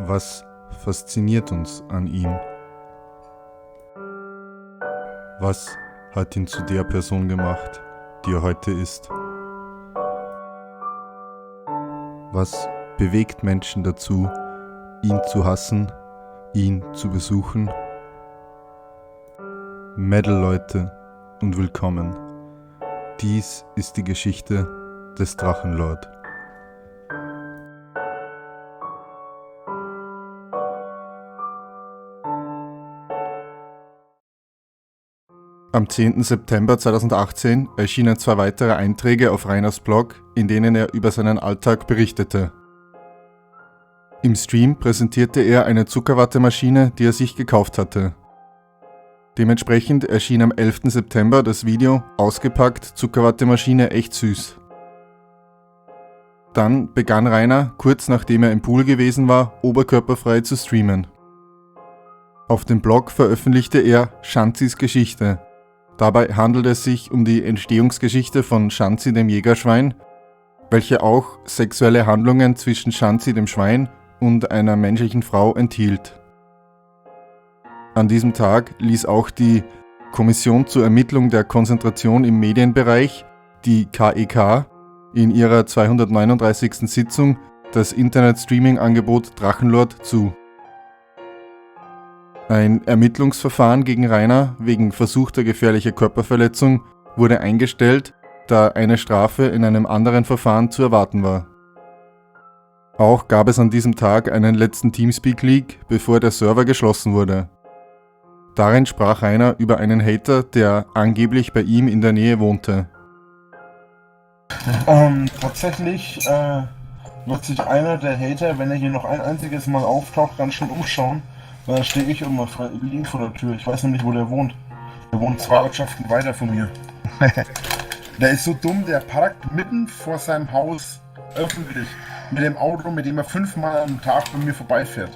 Was fasziniert uns an ihm? Was hat ihn zu der Person gemacht, die er heute ist? Was bewegt Menschen dazu, ihn zu hassen, ihn zu besuchen? Metal-Leute und willkommen. Dies ist die Geschichte des Drachenlord. Am 10. September 2018 erschienen 2 weitere Einträge auf Rainers Blog, in denen er über seinen Alltag berichtete. Im Stream präsentierte er eine Zuckerwattemaschine, die er sich gekauft hatte. Dementsprechend erschien am 11. September das Video Ausgepackt, Zuckerwattemaschine echt süß. Dann begann Rainer, kurz nachdem er im Pool gewesen war, oberkörperfrei zu streamen. Auf dem Blog veröffentlichte er Schanzis Geschichte. Dabei handelt es sich um die Entstehungsgeschichte von Schanzi dem Jägerschwein, welche auch sexuelle Handlungen zwischen Schanzi dem Schwein und einer menschlichen Frau enthielt. An diesem Tag ließ auch die Kommission zur Ermittlung der Konzentration im Medienbereich, die KEK, in ihrer 239. Sitzung das Internet-Streaming-Angebot Drachenlord zu. Ein Ermittlungsverfahren gegen Rainer wegen versuchter gefährlicher Körperverletzung wurde eingestellt, da eine Strafe in einem anderen Verfahren zu erwarten war. Auch gab es an diesem Tag einen letzten Teamspeak-Leak, bevor der Server geschlossen wurde. Darin sprach Rainer über einen Hater, der angeblich bei ihm in der Nähe wohnte. Tatsächlich wird sich einer der Hater, wenn er hier noch ein einziges Mal auftaucht, ganz schön umschauen. Weil da stehe ich immer liegen vor der Tür. Ich weiß nämlich, wo der wohnt. Der wohnt 2 Ortschaften weiter von mir. Der ist so dumm, der parkt mitten vor seinem Haus öffentlich mit dem Auto, mit dem er 5-mal am Tag bei mir vorbeifährt.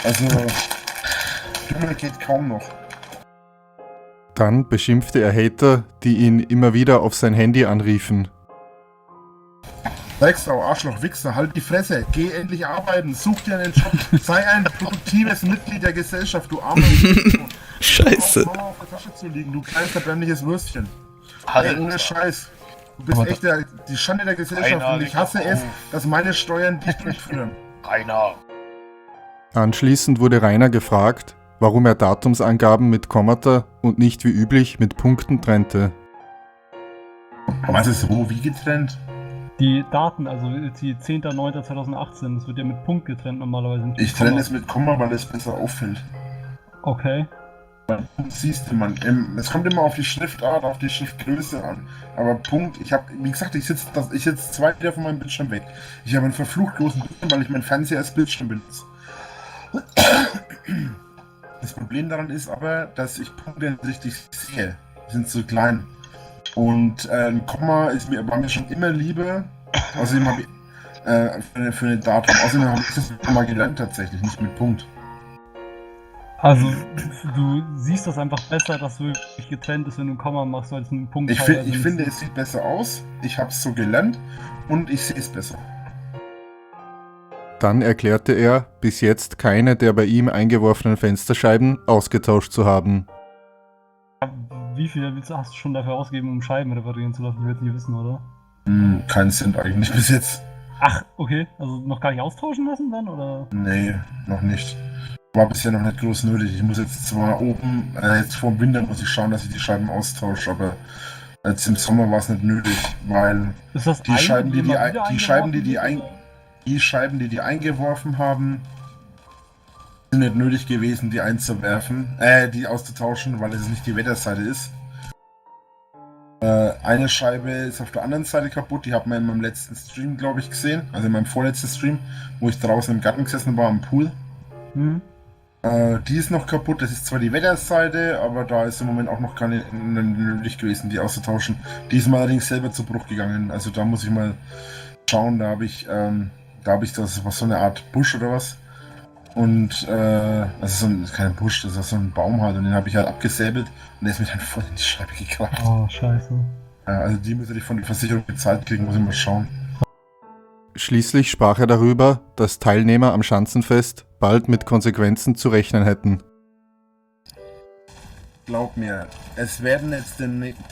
Also, Dümmer geht kaum noch. Dann beschimpfte er Hater, die ihn immer wieder auf sein Handy anriefen. Drecksau, Arschloch, Wichser, halt die Fresse, geh endlich arbeiten, such dir einen Job, sei ein produktives Mitglied der Gesellschaft, du armer Scheiße. Du auf der Tasche zu liegen, du kleines verbrämliches Würstchen. Alter. Ey, ohne Scheiß. Du bist echt die Schande der Gesellschaft und ich hasse es, dass meine Steuern dich durchführen. Rainer. Anschließend wurde Rainer gefragt, warum er Datumsangaben mit Kommata und nicht wie üblich mit Punkten trennte. Was ist wo, wie getrennt? Die Daten, also die 10.09.2018, das wird ja mit Punkt getrennt normalerweise. Ich trenne es mit Komma, weil es besser auffällt. Okay. Punkt siehst du, man. Es kommt immer auf die Schriftart, auf die Schriftgröße an. Aber Punkt, wie gesagt, ich sitze 2 Meter von meinem Bildschirm weg. Ich habe einen verflucht großen Bildschirm, weil ich meinen Fernseher als Bildschirm benutze. Das Problem daran ist aber, dass ich Punkte richtig sehe. Die sind zu klein. Und ein Komma war mir schon immer lieber. Außerdem habe ich für eine Datum. Außerdem habe ich das mit Komma gelernt tatsächlich, nicht mit Punkt. Also du siehst das einfach besser, dass wirklich getrennt ist, wenn du ein Komma machst, als ein Punkt. Ich finde, es sieht besser aus. Ich habe es so gelernt und ich sehe es besser. Dann erklärte er, bis jetzt keine der bei ihm eingeworfenen Fensterscheiben ausgetauscht zu haben. Wie viel hast du schon dafür ausgegeben, um Scheiben reparieren zu lassen? Ich will es nicht wissen, oder? Keinen Cent eigentlich bis jetzt. Ach, okay. Also noch gar nicht austauschen lassen dann, oder? Nee, noch nicht. War bisher noch nicht groß nötig. Ich muss jetzt zwar oben, jetzt vor dem Winter muss ich schauen, dass ich die Scheiben austausche, aber jetzt im Sommer war es nicht nötig, weil ist das die Scheiben, die eingeworfen haben, sind nicht nötig gewesen, die einzuwerfen, die auszutauschen, weil es nicht die Wetterseite ist. Eine Scheibe ist auf der anderen Seite kaputt, die hat man in meinem letzten Stream, glaube ich, gesehen, also in meinem vorletzten Stream, wo ich draußen im Garten gesessen war, am Pool. Die ist noch kaputt, das ist zwar die Wetterseite, aber da ist im Moment auch noch keine nötig gewesen, die auszutauschen. Die ist mir allerdings selber zu Bruch gegangen, also da muss ich mal schauen, da habe ich das was so eine Art Busch oder was. Und das ist kein Busch, das ist so ein Baum halt und den habe ich halt abgesäbelt und der ist mir dann voll in die Scheibe gekracht. Oh, scheiße. Also die müsste ich von der Versicherung bezahlt kriegen, muss ich mal schauen. Schließlich sprach er darüber, dass Teilnehmer am Schanzenfest bald mit Konsequenzen zu rechnen hätten. Glaub mir, es werden jetzt,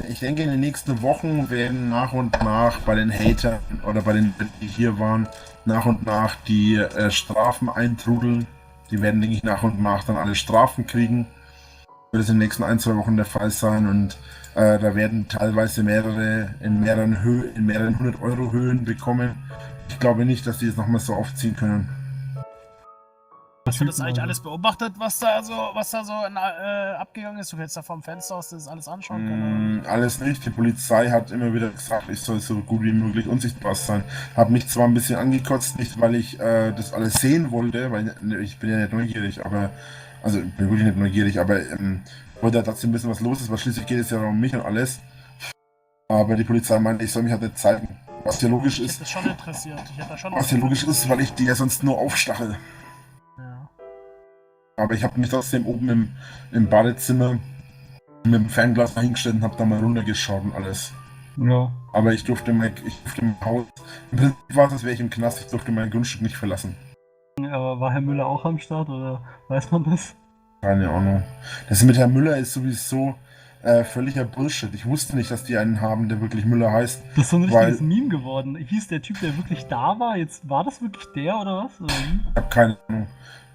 ich denke in den nächsten Wochen werden nach und nach bei den Hatern oder bei den, die hier waren, nach und nach die Strafen eintrudeln. Die werden, denke ich, nach und nach dann alle Strafen kriegen. Wird es in den nächsten 1-2 Wochen der Fall sein und da werden teilweise mehrere in mehreren 100 Euro Höhen bekommen. Ich glaube nicht, dass die es nochmal so aufziehen können. Hast du das eigentlich alles beobachtet, was da so abgegangen ist? Du hättest da vom Fenster aus das alles anschauen können? Alles nicht. Die Polizei hat immer wieder gesagt, ich soll so gut wie möglich unsichtbar sein. Hab mich zwar ein bisschen angekotzt, nicht weil ich das alles sehen wollte, weil ich bin ja nicht neugierig, aber also ich bin wirklich nicht neugierig, aber wollte trotzdem wissen, was los ist, weil schließlich geht es ja um mich und alles. Aber die Polizei meinte, ich soll mich halt nicht zeigen. Was ja logisch ist. Das schon interessiert. Was ja logisch ist, weil ich die ja sonst nur aufstachel. Ja. Aber ich habe mich trotzdem oben im Badezimmer mit dem Fernglas hingestellt und habe da mal runtergeschaut und alles. Ja. Aber ich durfte mein Haus. Im Prinzip war es, als wäre ich im Knast, ich durfte mein Grundstück nicht verlassen. Aber war Herr Müller auch am Start oder weiß man das? Keine Ahnung. Das mit Herrn Müller ist sowieso völliger Bullshit. Ich wusste nicht, dass die einen haben, der wirklich Müller heißt. Das ist so ein richtiges Meme geworden. Hieß der Typ, der wirklich da war, jetzt war das wirklich der oder was? Oder wie? Ich habe keine Ahnung,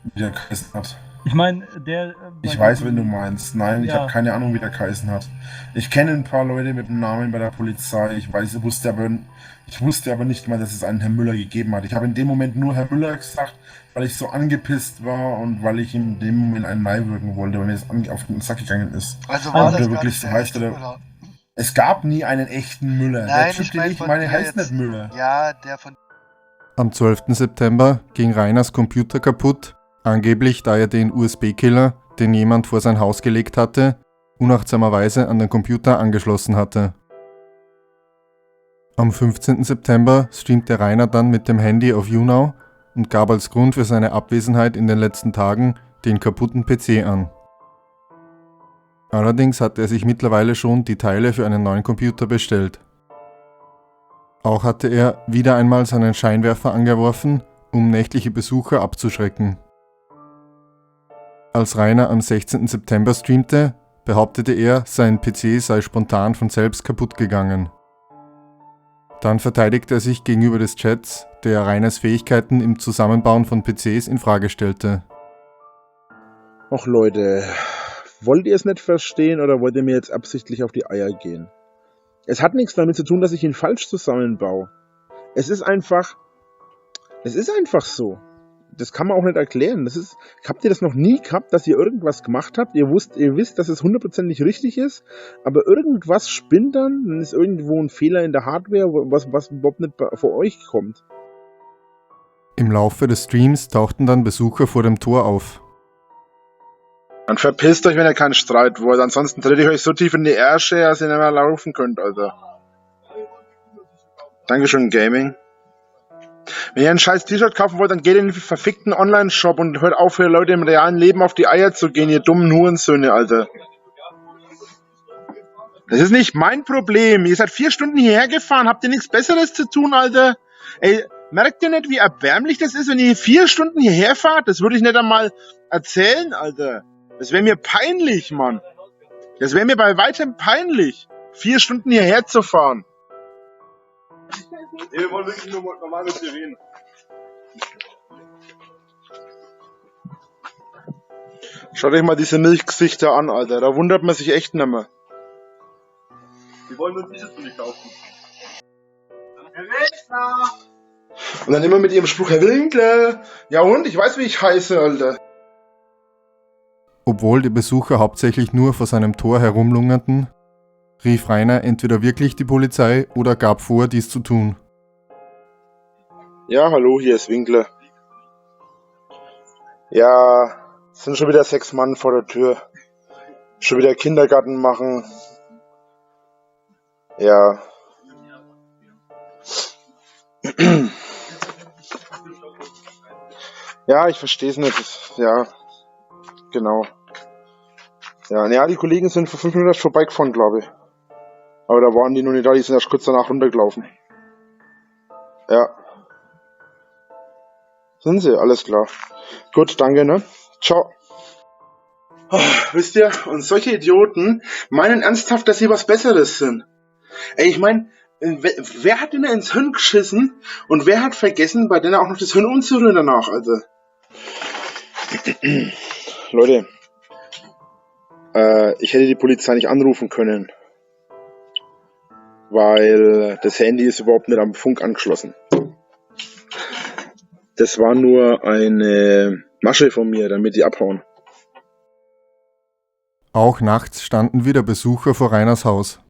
wie der geheißen hat. Ich meine, der... Ich weiß, wen du meinst. Nein, ich habe keine Ahnung, wie der geheißen hat. Ich kenne ein paar Leute mit dem Namen bei der Polizei. Ich wusste aber nicht mal, dass es einen Herrn Müller gegeben hat. Ich habe in dem Moment nur Herr Müller gesagt, weil ich so angepisst war und weil ich ihm in dem Moment einen Nein wirken wollte, weil mir das auf den Sack gegangen ist. Also war das wirklich so heißt oder? Es gab nie einen echten Müller. Nein, der Typ, den ich meine, heißt nicht Müller. Ja, der von... Am 12. September ging Rainers Computer kaputt, angeblich da er den USB-Killer, den jemand vor sein Haus gelegt hatte, unachtsamerweise an den Computer angeschlossen hatte. Am 15. September streamte Rainer dann mit dem Handy auf YouNow und gab als Grund für seine Abwesenheit in den letzten Tagen den kaputten PC an. Allerdings hatte er sich mittlerweile schon die Teile für einen neuen Computer bestellt. Auch hatte er wieder einmal seinen Scheinwerfer angeworfen, um nächtliche Besucher abzuschrecken. Als Rainer am 16. September streamte, behauptete er, sein PC sei spontan von selbst kaputt gegangen. Dann verteidigte er sich gegenüber des Chats, der Rainers Fähigkeiten im Zusammenbauen von PCs in Frage stellte. Och Leute, wollt ihr es nicht verstehen oder wollt ihr mir jetzt absichtlich auf die Eier gehen? Es hat nichts damit zu tun, dass ich ihn falsch zusammenbaue. Es ist einfach so. Das kann man auch nicht erklären. Habt ihr das noch nie gehabt, dass ihr irgendwas gemacht habt? Ihr wisst, dass es 100% richtig ist, aber irgendwas spinnt dann ist irgendwo ein Fehler in der Hardware, was überhaupt nicht vor euch kommt. Im Laufe des Streams tauchten dann Besucher vor dem Tor auf. Dann verpisst euch, wenn ihr keinen Streit wollt. Ansonsten trete ich euch so tief in die Ärsche, dass ihr nicht mehr laufen könnt, Alter. Dankeschön, Gaming. Wenn ihr ein scheiß T-Shirt kaufen wollt, dann geht in den verfickten Online-Shop und hört auf, für Leute im realen Leben auf die Eier zu gehen, ihr dummen Hurensöhne, Alter. Das ist nicht mein Problem. Ihr seid 4 Stunden hierher gefahren. Habt ihr nichts Besseres zu tun, Alter? Ey, merkt ihr nicht, wie erbärmlich das ist, wenn ihr 4 Stunden hierher fahrt? Das würde ich nicht einmal erzählen, Alter. Das wäre mir peinlich, Mann. Das wäre mir bei weitem peinlich, 4 Stunden hierher zu fahren. Wir wollen wirklich nur normal mit dir reden. Schaut euch mal diese Milchgesichter an, Alter. Da wundert man sich echt nicht mehr. Die wollen uns nicht so nicht kaufen. Herr Winkler! Und dann immer mit ihrem Spruch, Herr Winkler! Ja und? Ich weiß, wie ich heiße, Alter. Obwohl die Besucher hauptsächlich nur vor seinem Tor herumlungerten, rief Rainer entweder wirklich die Polizei oder gab vor, dies zu tun. Ja, hallo, hier ist Winkler. Ja, es sind schon wieder 6 Mann vor der Tür. Schon wieder Kindergarten machen. Ja. Ja, ich verstehe es nicht. Ja, genau. Ja, die Kollegen sind vor 5 Minuten vorbeigefahren, glaube ich. Aber da waren die noch nicht da, die sind erst kurz danach runtergelaufen. Ja. Sind sie, alles klar. Gut, danke, ne? Ciao. Oh, wisst ihr, und solche Idioten meinen ernsthaft, dass sie was Besseres sind. Ey, ich mein, wer hat denn ins Hirn geschissen und wer hat vergessen, bei denen auch noch das Hirn umzurühren danach, also? Leute, ich hätte die Polizei nicht anrufen können, weil das Handy ist überhaupt nicht am Funk angeschlossen. Das war nur eine Masche von mir, damit die abhauen. Auch nachts standen wieder Besucher vor Rainers Haus.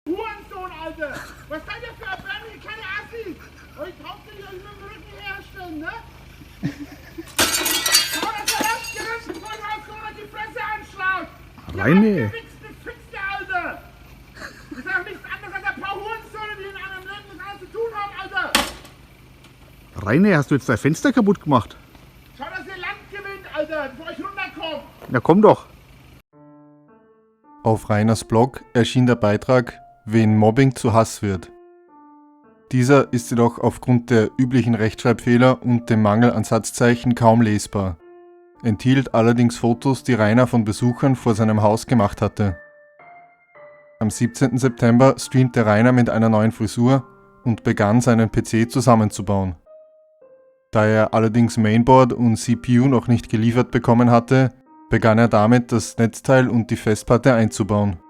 Hurensohn, Alter! Was seid ihr für erbärmliche kleine Assis? Euch traut ihr nicht euch mit dem Rücken herstellen, ne? Schau, dass er abgerissen von Hurensohn und die Fresse anschlaut! Reine! Gewichste Fixe, Alter! Das ist auch nichts anderes als ein paar Hurensohne, die in einem Leben nichts anderes zu tun haben, Alter! Reine, hast du jetzt dein Fenster kaputt gemacht? Schau, dass ihr Land gewinnt, Alter, bevor euch runterkommt! Na komm doch! Auf Rainers Blog erschien der Beitrag, wen Mobbing zu Hass wird. Dieser ist jedoch aufgrund der üblichen Rechtschreibfehler und dem Mangel an Satzzeichen kaum lesbar, enthielt allerdings Fotos, die Rainer von Besuchern vor seinem Haus gemacht hatte. Am 17. September streamte Rainer mit einer neuen Frisur und begann seinen PC zusammenzubauen. Da er allerdings Mainboard und CPU noch nicht geliefert bekommen hatte, begann er damit, das Netzteil und die Festplatte einzubauen.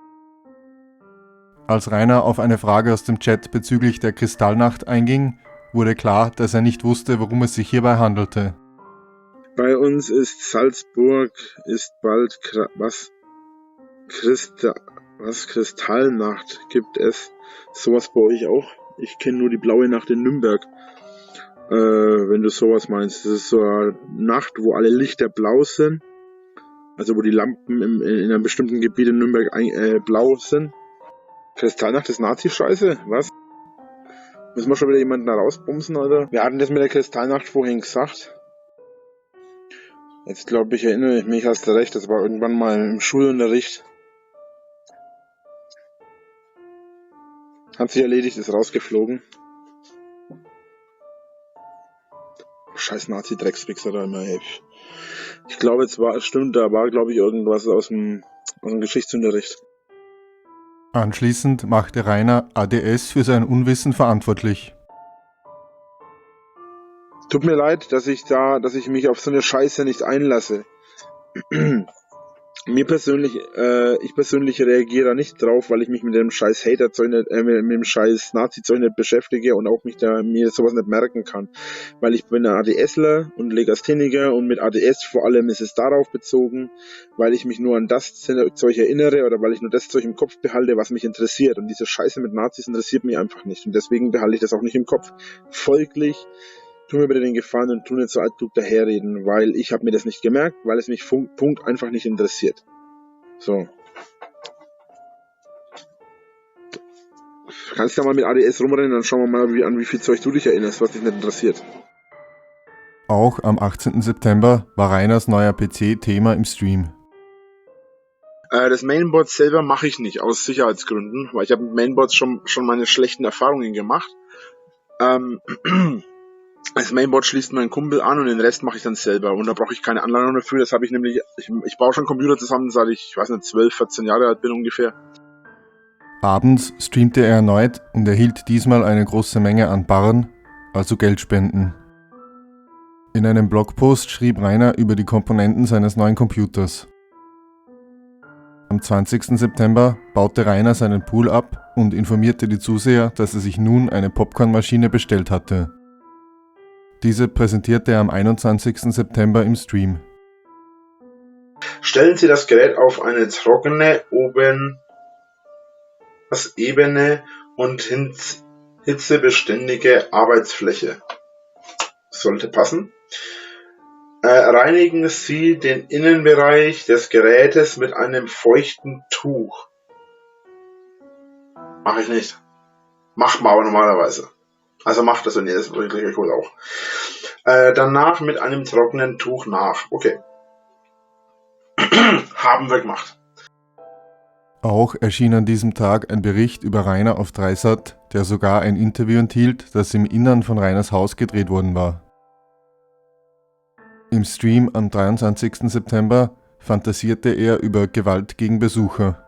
Als Rainer auf eine Frage aus dem Chat bezüglich der Kristallnacht einging, wurde klar, dass er nicht wusste, worum es sich hierbei handelte. Bei uns ist Salzburg, ist bald Kristallnacht. Gibt es sowas bei euch auch? Ich kenne nur die blaue Nacht in Nürnberg. Wenn du sowas meinst. Das ist so eine Nacht, wo alle Lichter blau sind. Also wo die Lampen in einem bestimmten Gebiet in Nürnberg blau sind. Kristallnacht ist Nazi-Scheiße? Was? Müssen wir schon wieder jemanden da rausbumsen, oder? Wir hatten das mit der Kristallnacht vorhin gesagt. Jetzt glaube ich, erinnere ich mich, hast du recht, das war irgendwann mal im Schulunterricht. Hat sich erledigt, ist rausgeflogen. Scheiß Nazi-Dreckswichser da immer, ey. Ich glaube, es stimmt, da war, glaube ich, irgendwas aus dem Geschichtsunterricht. Anschließend machte Rainer ADS für sein Unwissen verantwortlich. Tut mir leid, dass ich mich auf so eine Scheiße nicht einlasse. Ich persönlich reagiere da nicht drauf, weil ich mich mit dem scheiß Hater-Zeug nicht, mit dem scheiß Nazi-Zeug nicht beschäftige und auch mir sowas nicht merken kann. Weil ich bin ein ADSler und Legastheniker und mit ADS vor allem ist es darauf bezogen, weil ich mich nur an das Zeug erinnere oder weil ich nur das Zeug im Kopf behalte, was mich interessiert. Und diese Scheiße mit Nazis interessiert mich einfach nicht und deswegen behalte ich das auch nicht im Kopf. Folglich tu mir bitte den Gefallen und tu nicht so altklug daherreden, weil ich habe mir das nicht gemerkt, weil es mich Punkt einfach nicht interessiert. So. Kannst ja mal mit ADS rumrennen, dann schauen wir mal an, wie viel Zeug du dich erinnerst, was dich nicht interessiert. Auch am 18. September war Rainers neuer PC Thema im Stream. Das Mainboard selber mache ich nicht, aus Sicherheitsgründen, weil ich habe mit Mainboards schon meine schlechten Erfahrungen gemacht. Das Mainboard schließt mein Kumpel an und den Rest mache ich dann selber. Und da brauche ich keine Anleitung dafür. Das habe ich nämlich, ich baue schon Computer zusammen, seit ich weiß nicht, 12, 14 Jahre alt bin ungefähr. Abends streamte er erneut und erhielt diesmal eine große Menge an Barren, also Geldspenden. In einem Blogpost schrieb Rainer über die Komponenten seines neuen Computers. Am 20. September baute Rainer seinen Pool ab und informierte die Zuseher, dass er sich nun eine Popcornmaschine bestellt hatte. Diese präsentierte er am 21. September im Stream. Stellen Sie das Gerät auf eine trockene, ebene und hitzebeständige Arbeitsfläche. Sollte passen. Reinigen Sie den Innenbereich des Gerätes mit einem feuchten Tuch. Mache ich nicht. Macht man aber normalerweise. Also macht das, wenn ihr das wirklich euch wohl auch. Danach mit einem trockenen Tuch nach. Okay. Haben wir gemacht. Auch erschien an diesem Tag ein Bericht über Rainer auf Dreisat, der sogar ein Interview enthielt, das im Innern von Rainers Haus gedreht worden war. Im Stream am 23. September fantasierte er über Gewalt gegen Besucher.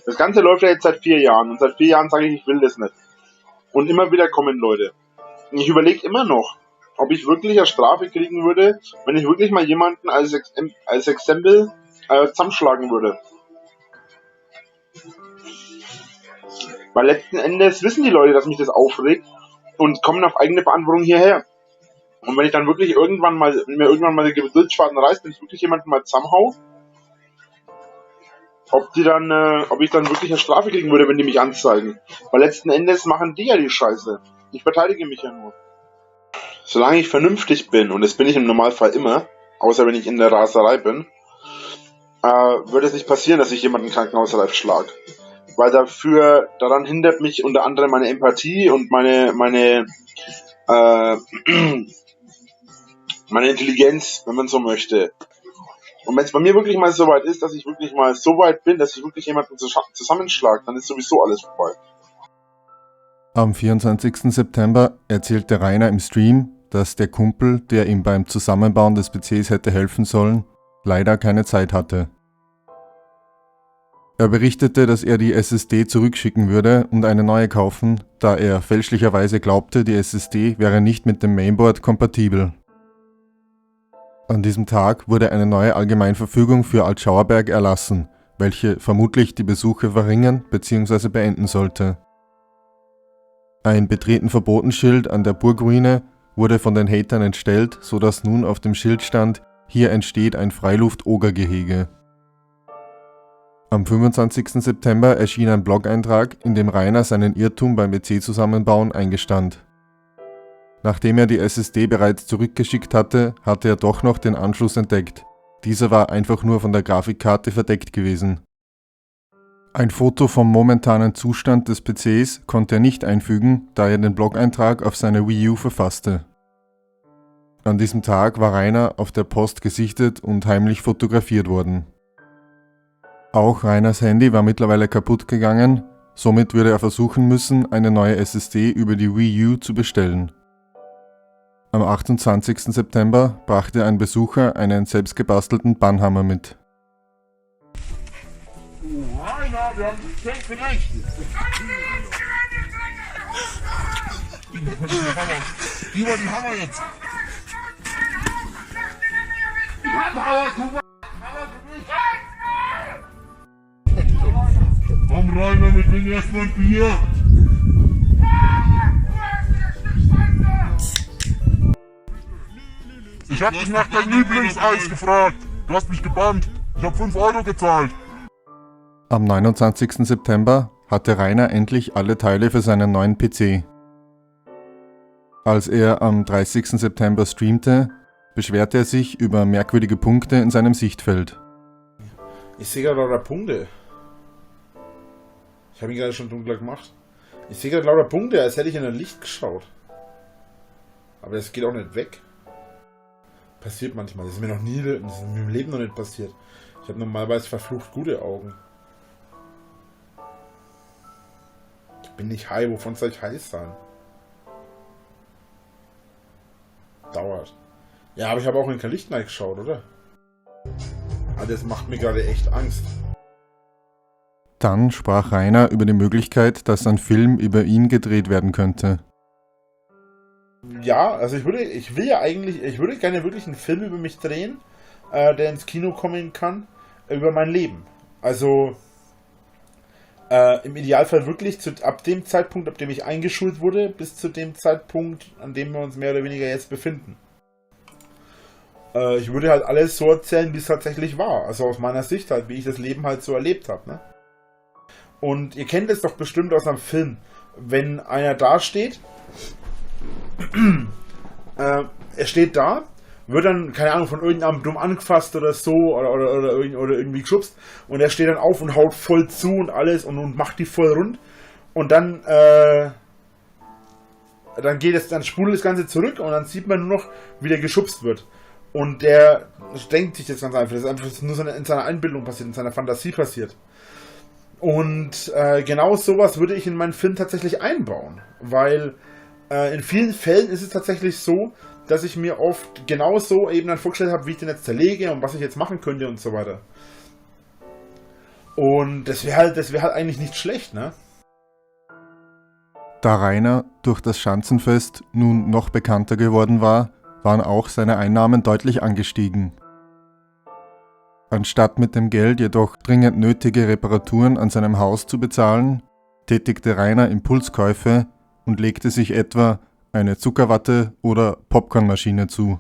Das Ganze läuft ja jetzt seit 4 Jahren und seit 4 Jahren sage ich will das nicht. Und immer wieder kommen Leute. Und ich überlege immer noch, ob ich wirklich eine Strafe kriegen würde, wenn ich wirklich mal jemanden als Exempel zusammenschlagen würde. Weil letzten Endes wissen die Leute, dass mich das aufregt und kommen auf eigene Verantwortung hierher. Und wenn ich dann wirklich mir irgendwann mal der Geduldsfaden reißt, wenn ich wirklich jemanden mal zusammenhau, ob ich dann wirklich eine Strafe kriegen würde, wenn die mich anzeigen. Weil letzten Endes machen die ja die Scheiße. Ich verteidige mich ja nur. Solange ich vernünftig bin, und das bin ich im Normalfall immer, außer wenn ich in der Raserei bin, würde es nicht passieren, dass ich jemanden krankenhausreif schlage. Weil daran hindert mich unter anderem meine Empathie und meine Intelligenz, wenn man so möchte. Und wenn es bei mir wirklich mal so weit ist, dass ich wirklich mal so weit bin, dass ich wirklich jemanden zusammenschlage, dann ist sowieso alles vorbei. Am 24. September erzählte Rainer im Stream, dass der Kumpel, der ihm beim Zusammenbauen des PCs hätte helfen sollen, leider keine Zeit hatte. Er berichtete, dass er die SSD zurückschicken würde und eine neue kaufen, da er fälschlicherweise glaubte, die SSD wäre nicht mit dem Mainboard kompatibel. An diesem Tag wurde eine neue Allgemeinverfügung für Altschauerberg erlassen, welche vermutlich die Besuche verringern bzw. beenden sollte. Ein Betreten-Verboten-Schild an der Burgruine wurde von den Hatern entstellt, sodass nun auf dem Schild stand, hier entsteht ein Freiluft-Ogergehege. Am 25. September erschien ein Blog-Eintrag, in dem Rainer seinen Irrtum beim PC-Zusammenbauen eingestand. Nachdem er die SSD bereits zurückgeschickt hatte, hatte er doch noch den Anschluss entdeckt. Dieser war einfach nur von der Grafikkarte verdeckt gewesen. Ein Foto vom momentanen Zustand des PCs konnte er nicht einfügen, da er den Blog-Eintrag auf seine Wii U verfasste. An diesem Tag war Rainer auf der Post gesichtet und heimlich fotografiert worden. Auch Rainers Handy war mittlerweile kaputt gegangen, somit würde er versuchen müssen, eine neue SSD über die Wii U zu bestellen. Am 28. September brachte ein Besucher einen selbstgebastelten Bannhammer mit. Rainer, wir haben das Geld gerechnet. Gib mal den Hammer jetzt. Komm Rainer, wir trinken erstmal ein Bier. Ich hab dich nach deinem Lieblingseis gefragt. Du hast mich gebannt. Ich hab 5 Euro gezahlt. Am 29. September hatte Rainer endlich alle Teile für seinen neuen PC. Als er am 30. September streamte, beschwerte er sich über merkwürdige Punkte in seinem Sichtfeld. Ich sehe gerade lauter Punkte. Ich habe ihn gerade schon dunkler gemacht. Ich sehe gerade lauter Punkte, als hätte ich in ein Licht geschaut. Aber das geht auch nicht weg. Passiert manchmal. Das ist mir noch nie, das ist mir im Leben noch nicht passiert. Ich habe normalerweise verflucht gute Augen. Ich bin nicht high, wovon soll ich heiß sein? Dauert. Ja, aber ich habe auch in kein Licht geschaut, oder? Aber das macht mir gerade echt Angst. Dann sprach Rainer über die Möglichkeit, dass ein Film über ihn gedreht werden könnte. Ja, also ich würde gerne wirklich einen Film über mich drehen, der ins Kino kommen kann, über mein Leben. Also im Idealfall wirklich ab dem Zeitpunkt, ab dem ich eingeschult wurde, bis zu dem Zeitpunkt, an dem wir uns mehr oder weniger jetzt befinden. Ich würde halt alles so erzählen, wie es tatsächlich war. Also aus meiner Sicht halt, wie ich das Leben halt so erlebt habe. Ne? Und ihr kennt es doch bestimmt aus einem Film, wenn einer da steht, er steht da, wird dann, keine Ahnung, von irgendeinem dumm angefasst oder so oder irgendwie geschubst und er steht dann auf und haut voll zu und alles und macht die voll rund und dann dann spult das Ganze zurück und dann sieht man nur noch, wie der geschubst wird. Und der denkt sich das ganz einfach, das ist einfach nur in seiner Einbildung passiert, in seiner Fantasie passiert. Und genau sowas würde ich in meinen Film tatsächlich einbauen, weil in vielen Fällen ist es tatsächlich so, dass ich mir oft genauso eben dann vorgestellt habe, wie ich den jetzt zerlege und was ich jetzt machen könnte und so weiter. Und das wäre halt eigentlich nicht schlecht, ne? Da Rainer durch das Schanzenfest nun noch bekannter geworden war, waren auch seine Einnahmen deutlich angestiegen. Anstatt mit dem Geld jedoch dringend nötige Reparaturen an seinem Haus zu bezahlen, tätigte Rainer Impulskäufe und legte sich etwa eine Zuckerwatte- oder Popcornmaschine zu.